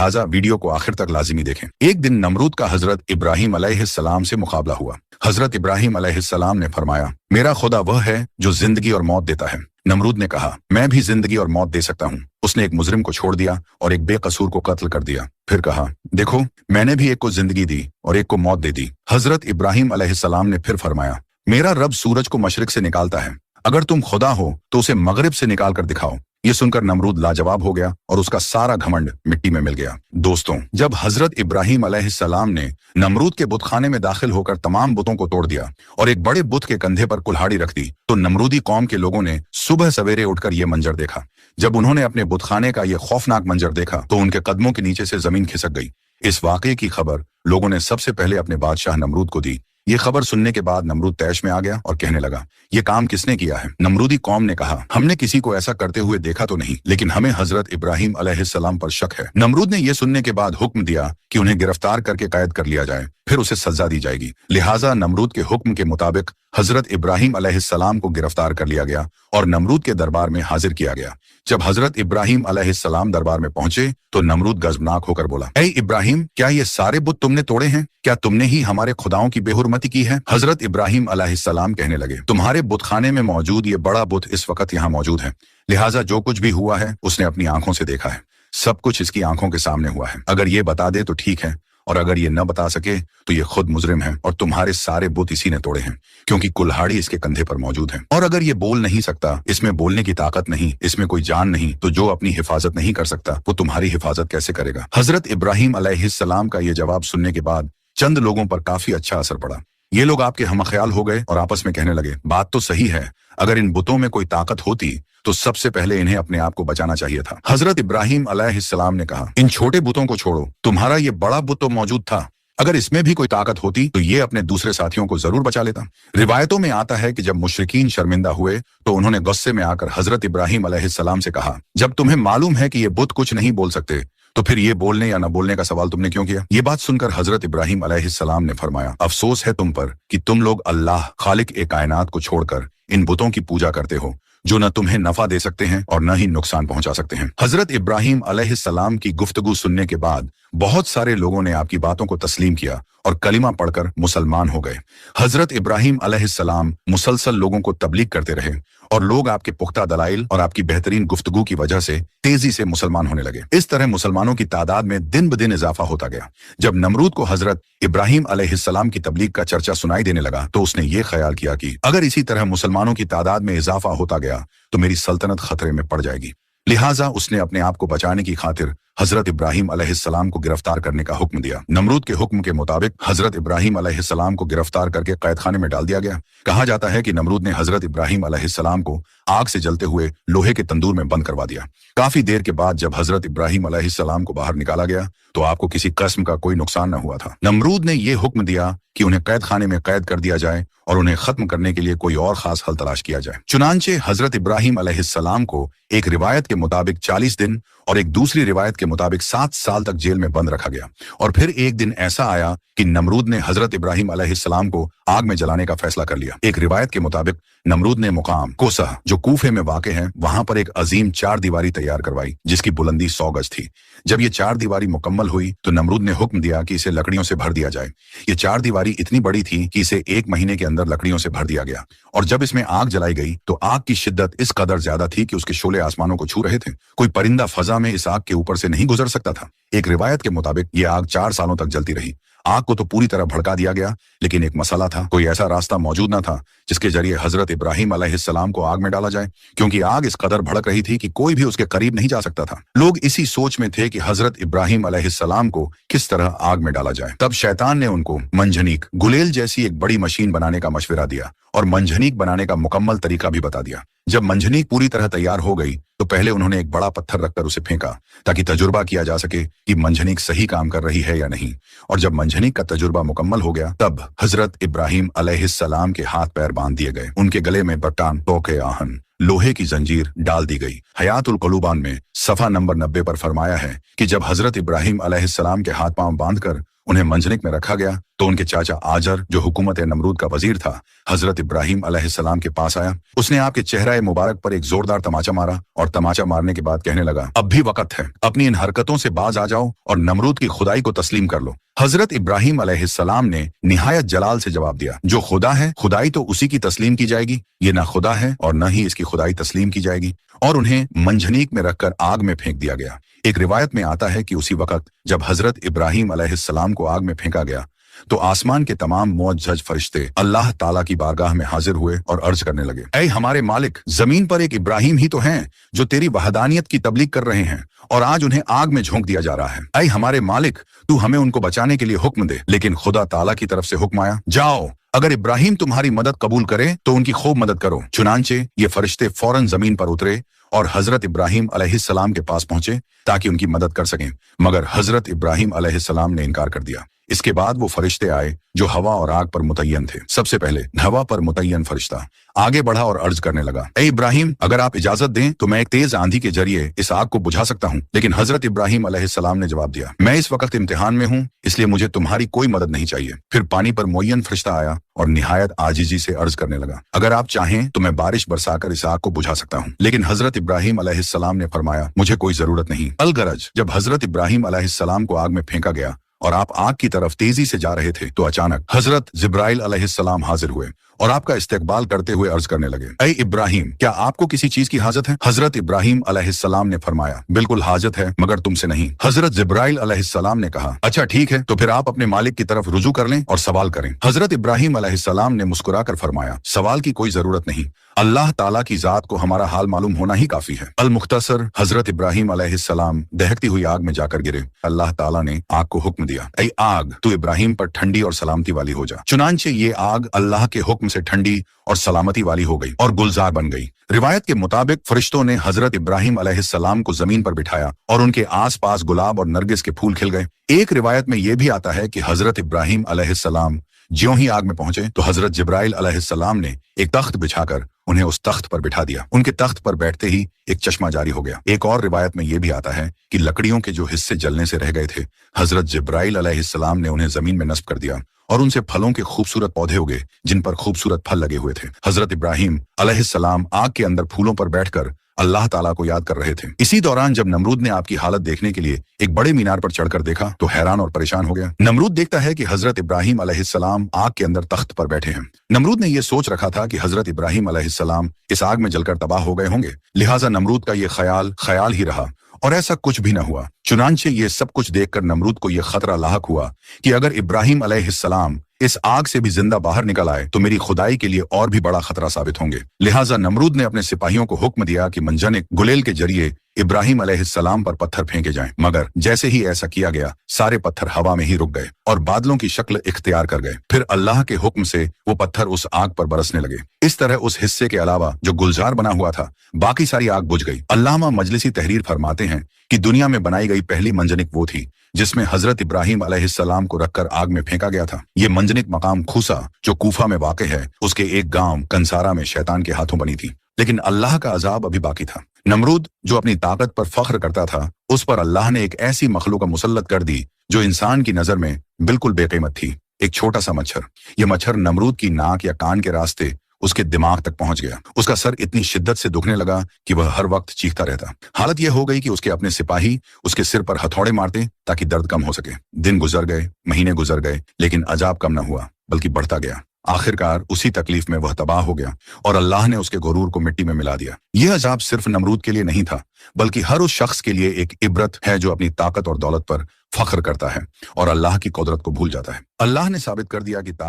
लिहाजा वीडियो को आखिर तक लाजिमी देखें। एक दिन नमरूद का हजरत इब्राहिम अलैहिस्सलाम से मुकाबला हुआ। हजरत इब्राहिम अलैहिस्सलाम ने फरमाया, मेरा खुदा वह है जो जिंदगी और मौत देता है। नमरूद ने कहा, मैं भी जिंदगी और मौत दे सकता हूँ। उसने एक मुजरिम को छोड़ दिया और एक बेकसूर को कत्ल कर दिया। फिर कहा, देखो मैंने भी एक को जिंदगी दी और एक को मौत दे दी। हजरत इब्राहिम अलैहिस्सलाम ने फिर फरमाया, मेरा रब सूरज को मशरिक से निकालता है, अगर तुम खुदा हो तो उसे मगरिब से निकाल कर दिखाओ। ये सुनकर नमरूद लाजवाब हो गया और उसका सारा घमंड मिट्टी में मिल गया। दोस्तों, जब हजरत इब्राहिम अलैहिस्सलाम ने नमरूद के बुतखाने में दाखिल होकर तमाम बुतों को तोड़ दिया और एक बड़े बुत के कंधे पर कुल्हाड़ी रख दी, तो नमरूदी कौम के लोगों ने सुबह सवेरे उठकर यह मंजर देखा। जब उन्होंने अपने बुतखाने का यह खौफनाक मंजर देखा तो उनके कदमों के नीचे से जमीन खिसक गई। इस वाकये की खबर लोगों ने सबसे पहले अपने बादशाह नमरूद को दी। ये खबर सुनने के बाद नमरूद तैश में आ गया और कहने लगा, ये काम किसने किया है? नमरूदी कौम ने कहा, हमने किसी को ऐसा करते हुए देखा तो नहीं, लेकिन हमें हजरत इब्राहिम अलैहिस्सलाम पर शक है। नमरूद ने यह सुनने के बाद हुक्म दिया कि उन्हें गिरफ्तार करके कैद कर लिया जाए, फिर उसे सजा दी जाएगी। लिहाजा नमरूद के हुक्म के मुताबिक हजरत इब्राहिम अलैहिस्सलाम को गिरफ्तार कर लिया गया और नमरूद के दरबार में हाजिर किया गया। जब हजरत इब्राहिम अलैहिस्सलाम दरबार में पहुंचे तो नमरूद गजबनाक होकर बोला, ऐ इब्राहिम, क्या ये सारे बुत तुमने तोड़े हैं? क्या तुमने ही हमारे खुदाओं की बेहुरमती की है? हजरत इब्राहिम अलैहिस्सलाम कहने लगे, तुम्हारे बुतखाने में मौजूद ये बड़ा बुत इस वक्त यहाँ मौजूद है, लिहाजा जो कुछ भी हुआ है उसने अपनी आंखों से देखा है, सब कुछ इसकी आंखों के सामने हुआ है। अगर ये बता दे तो ठीक है, और अगर ये न बता सके तो ये खुद मुजरिम है और तुम्हारे सारे बुत इसी ने तोड़े हैं, क्योंकि कुल्हाड़ी इसके कंधे पर मौजूद है। और अगर ये बोल नहीं सकता, इसमें बोलने की ताकत नहीं, इसमें कोई जान नहीं, तो जो अपनी हिफाजत नहीं कर सकता वो तुम्हारी हिफाजत कैसे करेगा? हजरत इब्राहिम अलैहिस्सलाम का ये जवाब सुनने के बाद चंद लोगों पर काफी अच्छा असर पड़ा। ये लोग आपके हमख्याल हो गए और आपस में कहने लगे, बात तो सही है, अगर इन बुतों में कोई ताकत होती तो सबसे पहले इन्हें अपने आप को बचाना चाहिए था। हजरत इब्राहिम अलैहिस्सलाम ने कहा, इन छोटे बुतों को छोड़ो, तुम्हारा ये बड़ा बुत तो मौजूद था, अगर इसमें भी कोई ताकत होती तो ये अपने दूसरे साथियों को जरूर बचा लेता। रिवायतों में आता है कि जब मुशरिकीन शर्मिंदा हुए तो उन्होंने गुस्से में आकर हजरत इब्राहिम अलैहिस्सलाम से कहा, जब तुम्हें मालूम है कि ये बुत कुछ नहीं बोल सकते तो फिर ये बोलने या न बोलने का सवाल तुमने क्यों किया? ये बात सुनकर हजरत इब्राहिम अलैहिस्सलाम ने फरमाया, अफसोस है तुम पर कि तुम लोग अल्लाह खालिक ए कायनात को छोड़कर इन बुतों की पूजा करते हो, जो न तुम्हें नफा दे सकते हैं और न ही नुकसान पहुंचा सकते हैं। हजरत इब्राहिम अलैहिस्सलाम की गुफ्तगू सुनने के बाद बहुत सारे लोगों ने आपकी बातों को तस्लीम किया और कलिमा पढ़कर मुसलमान हो गए। हजरत इब्राहिम अलैहिस्सलाम मुसलसल लोगों को तबलीग करते रहे और लोग आपके पुख्ता दलाइल और आपकी बेहतरीन गुफ्तगू की वजह से तेजी से मुसलमान होने लगे। इस तरह मुसलमानों की तादाद में दिन ब दिन इजाफा होता गया। जब नमरूद को हजरत इब्राहिम अलैहिस्सलाम की तबलीग का चर्चा सुनाई देने लगा तो उसने ये ख्याल किया कि अगर इसी तरह मुसलमानों की तादाद में इजाफा होता गया तो मेरी सल्तनत खतरे में पड़ जाएगी। लिहाजा उसने अपने आप को बचाने की खातिर हजरत इब्राहिम अलैहिस्सलाम को गिरफ्तार करने का हुक्म दिया। नमरूद के हुक्म के मुताबिक हजरत इब्राहिम अलैहिस्सलाम को गिरफ्तार करके कैदखाने में डाल दिया गया। कहा जाता है कि नमरूद ने हजरत इब्राहिम अलैहिस्सलाम को आग से जलते हुए लोहे के तंदूर में बंद करवा दिया। काफी देर के बाद जब हजरत इब्राहिम अलैहिस्सलाम को बाहर निकाला गया तो आपको किसी किस्म का कोई नुकसान न हुआ था। नमरूद ने यह हुक्म दिया कि उन्हें कैदखाने में कैद कर दिया जाए और उन्हें खत्म करने के लिए कोई और खास हल तलाश किया जाए। चुनांचे हजरत इब्राहिम अलैहिस्सलाम को एक रिवायत के मुताबिक 40 दिन और एक दूसरी रिवायत के मुताबिक 7 साल तक जेल में बंद रखा गया। और फिर एक दिन ऐसा आया कि नमरूद ने हजरत इब्राहिम अलैहिस्सलाम को आग में जलाने का फैसला कर लिया। एक रिवायत के मुताबिक नमरूद ने मुकाम कोसह, जो कूफे में वाक़े है, वहां पर एक अजीम 4 दीवारी तैयार करवाई जिसकी बुलंदी 100 गज थी। जब ये 4 दीवारी मुकम्मल हुई तो नमरूद ने हुक्म दिया कि इसे लकड़ियों से भर दिया जाए। ये 4 दीवारी इतनी बड़ी थी कि इसे 1 महीने के अंदर लकड़ियों से भर दिया गया। और जब इसमें आग जलाई गई तो आग की शिद्दत इस कदर ज्यादा थी कि उसके शोले आसमानों को छू रहे थे। कोई परिंदा फजा में इस आग के ऊपर से नहीं गुजर सकता था। एक रिवायत के मुताबिक ये आग 4 सालों तक जलती रही। आग को तो पूरी तरह भड़का दिया गया, लेकिन एक मसला था, कोई ऐसा रास्ता मौजूद न था जिसके जरिए हजरत इब्राहिम अलैहिस्सलाम को आग में डाला जाए, क्योंकि आग इस कदर भड़क रही थी कि कोई भी उसके करीब नहीं जा सकता था। लोग इसी सोच में थे कि हजरत इब्राहिम अलैहिस्सलाम को किस तरह आग में डाला जाए। तब शैतान ने उनको मंजनीक गुलेल जैसी एक बड़ी मशीन बनाने का मशवरा दिया और मंजनीक बनाने का मुकम्मल तरीका भी बता दिया। जब मंजनीक पूरी तरह तैयार हो गई तो पहले उन्होंने एक बड़ा पत्थर रखकर उसे फेंका ताकि तजुर्बा किया जा सके कि मंजनीक सही काम कर रही है या नहीं। और जब मंजनीक का तजुर्बा मुकम्मल हो गया तब हजरत इब्राहिम अलैहिस्सलाम के हाथ पैर बांध दिए गए। उनके गले में बट्टान, तोके आहन, लोहे की जंजीर डाल दी गई। हयातुल क़ुलूबान में सफ़ा नंबर 90 पर फरमाया है कि जब हजरत इब्राहिम अलैहिस्सलाम के हाथ पांव बांधकर उन्हें मंजनिक में रखा गया तो उनके चाचा आजर, जो हुकूमत नमरूद का वजीर था, हजरत इब्राहिम अलैहिस्सलाम के पास आया। उसने आपके चेहरा मुबारक पर एक जोरदार तमाचा मारा और तमाचा मारने के बाद कहने लगा, अब भी वक्त है, अपनी इन हरकतों से बाज आ जाओ और नमरूद की खुदाई को तस्लीम कर लो। हजरत इब्राहिम अलैहिस्सलाम ने निहायत जलाल से जवाब दिया, जो खुदा है खुदाई तो उसी की तस्लीम की जाएगी, ये ना खुदा है और न ही इसकी खुदाई तस्लीम की जाएगी। और उन्हें मंजनीक में रखकर आग में फेंक दिया गया। एक रिवायत में आता है कि उसी वक्त जब हजरत इब्राहिम अलैहिस्सलाम को आग में फेंका गया तो आसमान के तमाम मुअज्जज फरिश्ते अल्लाह ताला की बारगाह में हाजिर हुए और अर्ज करने लगे, ऐ हमारे मालिक, जमीन पर एक इब्राहिम ही तो हैं जो तेरी वहदानियत की तबलीग कर रहे हैं और आज उन्हें आग में झोंक दिया जा रहा है। ऐ हमारे मालिक, तू हमें उनको बचाने के लिए हुक्म दे। लेकिन खुदा ताला की तरफ से हुक्म आया, जाओ, अगर इब्राहिम तुम्हारी मदद कबूल करे तो उनकी खूब मदद करो। चुनांचे ये फरिश्ते फौरन जमीन पर उतरे और हजरत इब्राहिम अलैहिस्सलाम के पास पहुंचे ताकि उनकी मदद कर सकें, मगर हजरत इब्राहिम अलैहिस्सलाम ने इनकार कर दिया। इसके बाद वो फरिश्ते आए जो हवा और आग पर मुतय्यन थे। सबसे पहले हवा पर मुतय्यन फरिश्ता आगे बढ़ा और अर्ज करने लगा, ए इब्राहिम, अगर आप इजाजत दें तो मैं एक तेज आंधी के जरिए इस आग को बुझा सकता हूँ। लेकिन हजरत इब्राहिम अलैहिस्सलाम ने जवाब दिया, मैं इस वक्त इम्तिहान में हूँ, इसलिए मुझे तुम्हारी कोई मदद नहीं चाहिए। फिर पानी पर मुय्यन फरिश्ता आया और निहायत आजिजी से अर्ज करने लगा, अगर आप चाहें तो मैं बारिश बरसाकर इस आग को बुझा सकता हूँ। लेकिन हजरत इब्राहिम अलैहिस्सलाम ने फरमाया, मुझे कोई जरूरत नहीं। अलगरज जब हजरत इब्राहिम अलैहिस्सलाम को आग में फेंका गया और आप आग की तरफ तेजी से जा रहे थे तो अचानक हजरत जिब्राइल अलैहिस्सलाम हाजिर हुए और आपका इस्तकबाल करते हुए अर्ज करने लगे, ऐ इब्राहिम, क्या आपको किसी चीज की हाजत है? हजरत इब्राहिम अलैहिस्सलाम ने फरमाया, बिल्कुल हाजत है, मगर तुमसे नहीं। हजरत जिब्राइल अलैहिस्सलाम ने कहा, अच्छा ठीक है, तो फिर आप अपने मालिक की तरफ रुजू कर लें और सवाल करें। हजरत इब्राहिम अलैहिस्सलाम ने मुस्कुराकर फरमाया, सवाल की कोई जरूरत नहीं, अल्लाह ताला की जात को हमारा हाल मालूम होना ही काफी है। अल मुख्तसर हजरत इब्राहिम अलैहिस्सलाम दहकती हुई आग में जाकर गिरे। अल्लाह ताला ने आग को हुक्म दिया, ऐ आग, तू इब्राहिम पर ठंडी और सलामती वाली हो जा। चुनांचे ये आग अल्लाह के हुक्म से ठंडी और सलामती वाली हो गई और गुलजार बन गई। रिवायत के मुताबिक फरिश्तों ने हजरत इब्राहिम अलैहिस्सलाम को जमीन पर बिठाया और उनके आसपास गुलाब और नरगिस के फूल खिल गए। एक रिवायत में यह भी आता है कि हजरत इब्राहिम अलैहिस्सलाम ज्यों ही आग में पहुंचे तो हजरत जिब्राइल अलैहिस्सलाम ने एक तख्त बिछाकर उन्हें उस तख्त पर बिठा दिया। उनके तख्त पर बैठते ही एक चश्मा जारी हो गया। एक और रिवायत में यह भी आता है कि लकड़ियों के जो हिस्से जलने से रह गए थे, हजरत जिब्राइल अलैहिस्सलाम ने उन्हें जमीन में नस्ब कर दिया और उनसे फलों के खूबसूरत पौधे उगे जिन पर खूबसूरत फल लगे हुए थे। हजरत इब्राहिम अलैहिस्सलाम आग के अंदर फूलों पर बैठकर अल्लाह ताला को याद कर रहे थे। इसी दौरान जब नमरूद ने आपकी हालत देखने के लिए एक बड़े मीनार पर चढ़कर देखा तो हैरान और परेशान हो गया। नमरूद देखता है कि हजरत इब्राहिम अलैहिस्सलाम आग के अंदर तख्त पर बैठे हैं। नमरूद ने यह सोच रखा था कि हजरत इब्राहिम अलैहिस्सलाम इस आग में जलकर तबाह हो गए होंगे, लिहाजा नमरूद का यह ख्याल ही रहा और ऐसा कुछ भी न हुआ। चुनांचे ये सब कुछ देखकर नमरूद को यह खतरा लाहक हुआ कि अगर इब्राहिम अलैहिस्सलाम इस आग से भी जिंदा बाहर निकल आए तो मेरी खुदाई के लिए और भी बड़ा खतरा साबित होंगे। लिहाजा नमरूद ने अपने सिपाहियों को हुक्म दिया कि मंजनिक गुलेल के जरिए इब्राहिम अलैहिस्सलाम पर पत्थर फेंके जाएं, मगर जैसे ही ऐसा किया गया सारे पत्थर हवा में ही रुक गए और बादलों की शक्ल इख्तियार कर गए। फिर अल्लाह के हुक्म से वो पत्थर उस आग पर बरसने लगे। इस तरह उस हिस्से के अलावा जो गुलजार बना हुआ था बाकी सारी आग बुझ गई। अल्लामा मजलिसी तहरीर फरमाते हैं कि दुनिया में बनाई गई पहली मंजनिक वो थी जिसमें हजरत इब्राहिम अलैहिस्सलाम को रखकर आग में फेंका गया था। ये मंजनिक मकाम खूसा जो कूफा में वाक़ है, उसके एक गांव कंसारा में शैतान के हाथों बनी थी। लेकिन अल्लाह का अजाब अभी बाकी था। नमरूद जो अपनी ताकत पर फख्र करता था, उस पर अल्लाह ने एक ऐसी मखलूक मुसल्लत कर दी जो इंसान की नजर में बिल्कुल बेकीमत थी। एक छोटा सा मच्छर। यह मच्छर नमरूद की नाक या कान के रास्ते उसके दिमाग तक पहुंच गया। उसका सर इतनी शिद्दत से दुखने लगा कि वह हर वक्त चीखता रहता। हालत यह हो गई कि उसके अपने सिपाही उसके सिर पर हथौड़े मारते ताकि दर्द कम हो सके। दिन गुजर गए, महीने गुजर गए, लेकिन अजाब कम न हुआ बल्कि बढ़ता गया। आखिरकार उसी तकलीफ में वह तबाह हो गया और अल्लाह ने उसके गुरूर को मिट्टी में मिला दिया। यह अजाब सिर्फ नमरूद के लिए नहीं था, बल्कि हर उस शख्स के लिए एक इबरत है जो अपनी ताकत और दौलत पर फख्र करता है और अल्लाह की कुदरत को भूल जाता है। अल्लाह ने साबित कर दिया कि